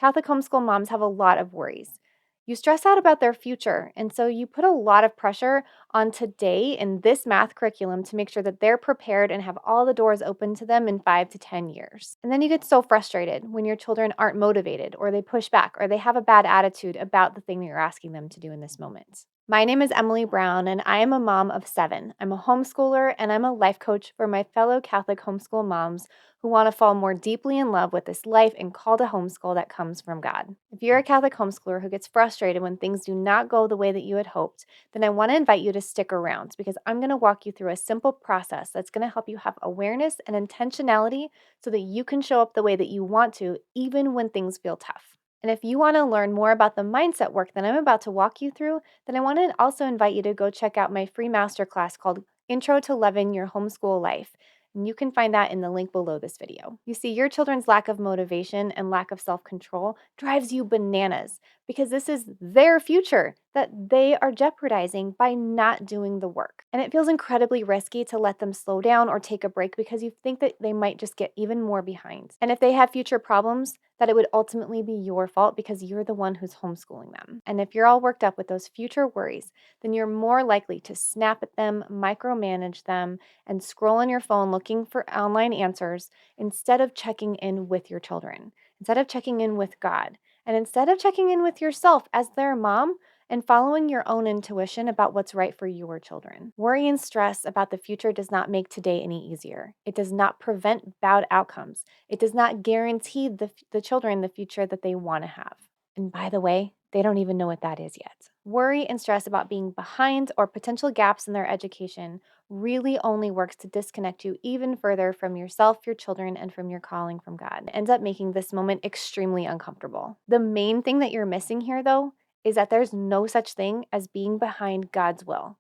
Catholic homeschool moms have a lot of worries. You stress out about their future, and so you put a lot of pressure on today in this math curriculum to make sure that they're prepared and have all the doors open to them in 5 to 10 years. And then you get so frustrated when your children aren't motivated, or they push back, or they have a bad attitude about the thing that you're asking them to do in this moment. My name is Emily Brown, and I am a mom of 7. I'm a homeschooler, and I'm a life coach for my fellow Catholic homeschool moms who want to fall more deeply in love with this life and call to homeschool that comes from God. If you're a Catholic homeschooler who gets frustrated when things do not go the way that you had hoped, then I want to invite you to stick around because I'm going to walk you through a simple process that's going to help you have awareness and intentionality so that you can show up the way that you want to, even when things feel tough. And if you want to learn more about the mindset work that I'm about to walk you through, then I want to also invite you to go check out my free masterclass called Intro to Loving Your Homeschool Life. And you can find that in the link below this video. You see, your children's lack of motivation and lack of self-control drives you bananas because this is their future that they are jeopardizing by not doing the work. And it feels incredibly risky to let them slow down or take a break because you think that they might just get even more behind. And if they have future problems, that it would ultimately be your fault because you're the one who's homeschooling them. And if you're all worked up with those future worries, then you're more likely to snap at them, micromanage them, and scroll on your phone looking for online answers instead of checking in with your children, instead of checking in with God, and instead of checking in with yourself as their mom and following your own intuition about what's right for your children. Worry and stress about the future does not make today any easier. It does not prevent bad outcomes. It does not guarantee the children the future that they want to have. And by the way, they don't even know what that is yet. Worry and stress about being behind or potential gaps in their education really only works to disconnect you even further from yourself, your children, and from your calling from God. It ends up making this moment extremely uncomfortable. The main thing that you're missing here, though, is that there's no such thing as being behind God's will.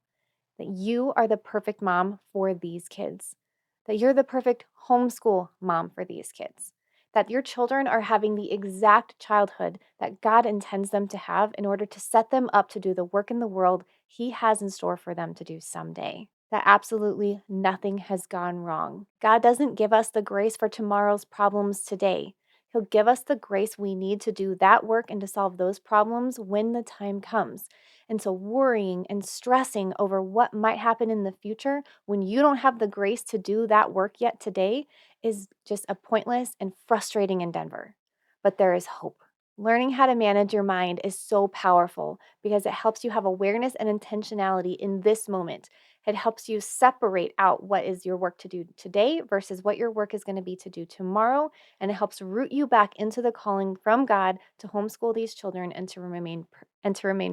That you are the perfect mom for these kids. That you're the perfect homeschool mom for these kids. That your children are having the exact childhood that God intends them to have in order to set them up to do the work in the world He has in store for them to do someday. That absolutely nothing has gone wrong. God doesn't give us the grace for tomorrow's problems today. He'll give us the grace we need to do that work and to solve those problems when the time comes. And so, worrying and stressing over what might happen in the future when you don't have the grace to do that work yet today is just a pointless and frustrating endeavor. But there is hope. Learning how to manage your mind is so powerful because it helps you have awareness and intentionality in this moment. It helps you separate out what is your work to do today versus what your work is going to be to do tomorrow. And it helps root you back into the calling from God to homeschool these children and to remain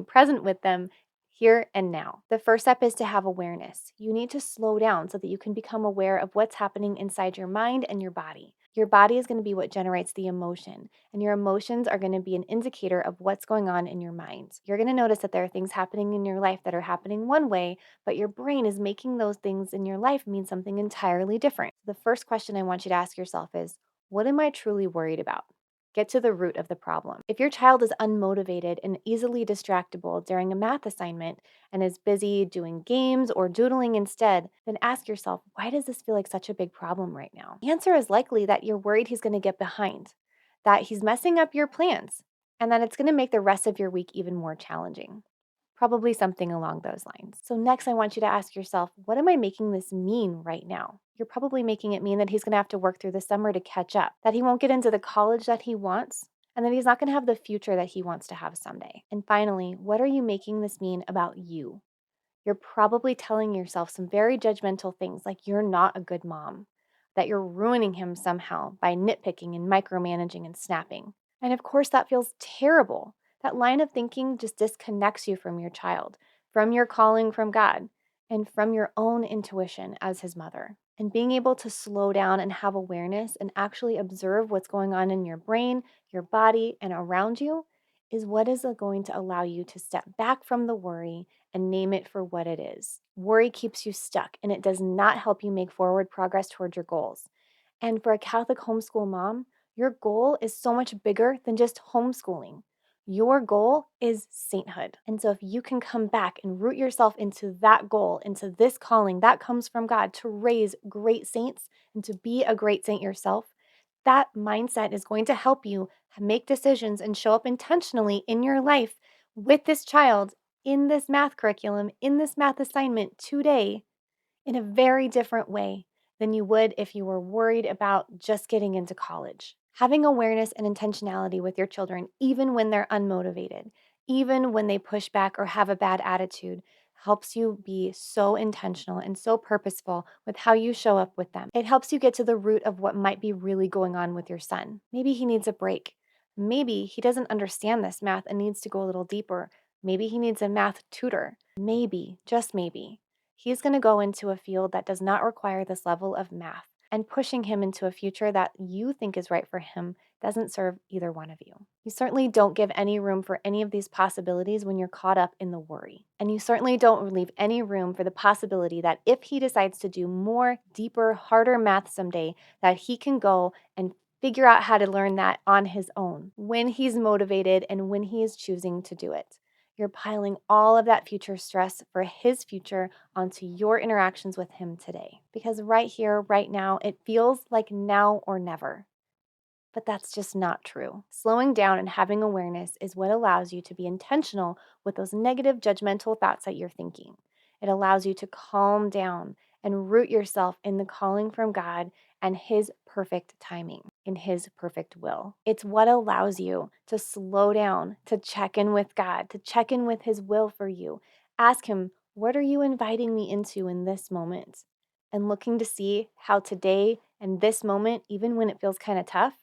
present with them here and now. The first step is to have awareness. You need to slow down so that you can become aware of what's happening inside your mind and your body. Your body is going to be what generates the emotion, and your emotions are going to be an indicator of what's going on in your mind. You're going to notice that there are things happening in your life that are happening one way, but your brain is making those things in your life mean something entirely different. The first question I want you to ask yourself is, what am I truly worried about? Get to the root of the problem. If your child is unmotivated and easily distractible during a math assignment and is busy doing games or doodling instead, then ask yourself, why does this feel like such a big problem right now? The answer is likely that you're worried he's going to get behind, that he's messing up your plans, and that it's going to make the rest of your week even more challenging. Probably something along those lines. So next, I want you to ask yourself, what am I making this mean right now? You're probably making it mean that he's going to have to work through the summer to catch up, that he won't get into the college that he wants, and that he's not going to have the future that he wants to have someday. And finally, what are you making this mean about you? You're probably telling yourself some very judgmental things like you're not a good mom, that you're ruining him somehow by nitpicking and micromanaging and snapping. And of course, that feels terrible. That line of thinking just disconnects you from your child, from your calling from God, and from your own intuition as his mother. And being able to slow down and have awareness and actually observe what's going on in your brain, your body, and around you is what is going to allow you to step back from the worry and name it for what it is. Worry keeps you stuck and it does not help you make forward progress towards your goals. And for a Catholic homeschool mom, your goal is so much bigger than just homeschooling. Your goal is sainthood. And so if you can come back and root yourself into that goal, into this calling that comes from God to raise great saints and to be a great saint yourself, That mindset is going to help you make decisions and show up intentionally in your life with this child in this math curriculum, in this math assignment today in a very different way than you would if you were worried about just getting into college. Having awareness and intentionality with your children, even when they're unmotivated, even when they push back or have a bad attitude, helps you be so intentional and so purposeful with how you show up with them. It helps you get to the root of what might be really going on with your son. Maybe he needs a break. Maybe he doesn't understand this math and needs to go a little deeper. Maybe he needs a math tutor. Maybe, just maybe, he's going to go into a field that does not require this level of math, and pushing him into a future that you think is right for him doesn't serve either one of you. You certainly don't give any room for any of these possibilities when you're caught up in the worry. And you certainly don't leave any room for the possibility that if he decides to do more, deeper, harder math someday, that he can go and figure out how to learn that on his own when he's motivated and when he is choosing to do it. You're piling all of that future stress for his future onto your interactions with him today. Because right here, right now, it feels like now or never. But that's just not true. Slowing down and having awareness is what allows you to be intentional with those negative, judgmental thoughts that you're thinking. It allows you to calm down and root yourself in the calling from God and His perfect timing, in His perfect will. It's what allows you to slow down, to check in with God, to check in with His will for you. Ask Him, what are you inviting me into in this moment? And looking to see how today and this moment, even when it feels kind of tough,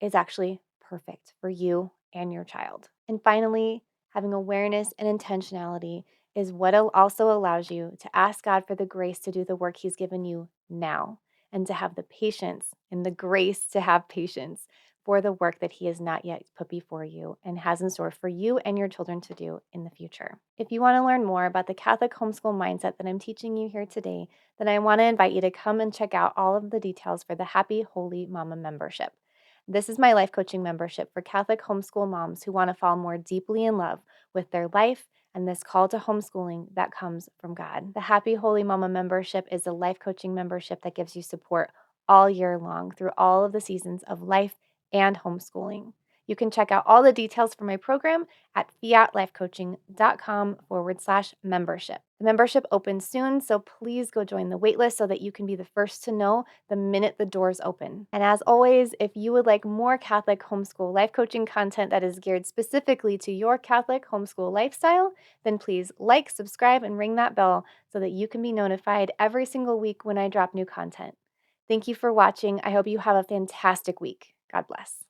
is actually perfect for you and your child. And finally, having awareness and intentionality is what also allows you to ask God for the grace to do the work He's given you now, and to have the patience and the grace to have patience for the work that He has not yet put before you and has in store for you and your children to do in the future. If you want to learn more about the Catholic homeschool mindset that I'm teaching you here today, then I want to invite you to come and check out all of the details for the Happy Holy Mama membership. This is my life coaching membership for Catholic homeschool moms who want to fall more deeply in love with their life and this call to homeschooling that comes from God. The Happy Holy Mama membership is a life coaching membership that gives you support all year long through all of the seasons of life and homeschooling. You can check out all the details for my program at fiatlifecoaching.com/membership. The membership opens soon, so please go join the waitlist so that you can be the first to know the minute the doors open. And as always, if you would like more Catholic homeschool life coaching content that is geared specifically to your Catholic homeschool lifestyle, then please like, subscribe, and ring that bell so that you can be notified every single week when I drop new content. Thank you for watching. I hope you have a fantastic week. God bless.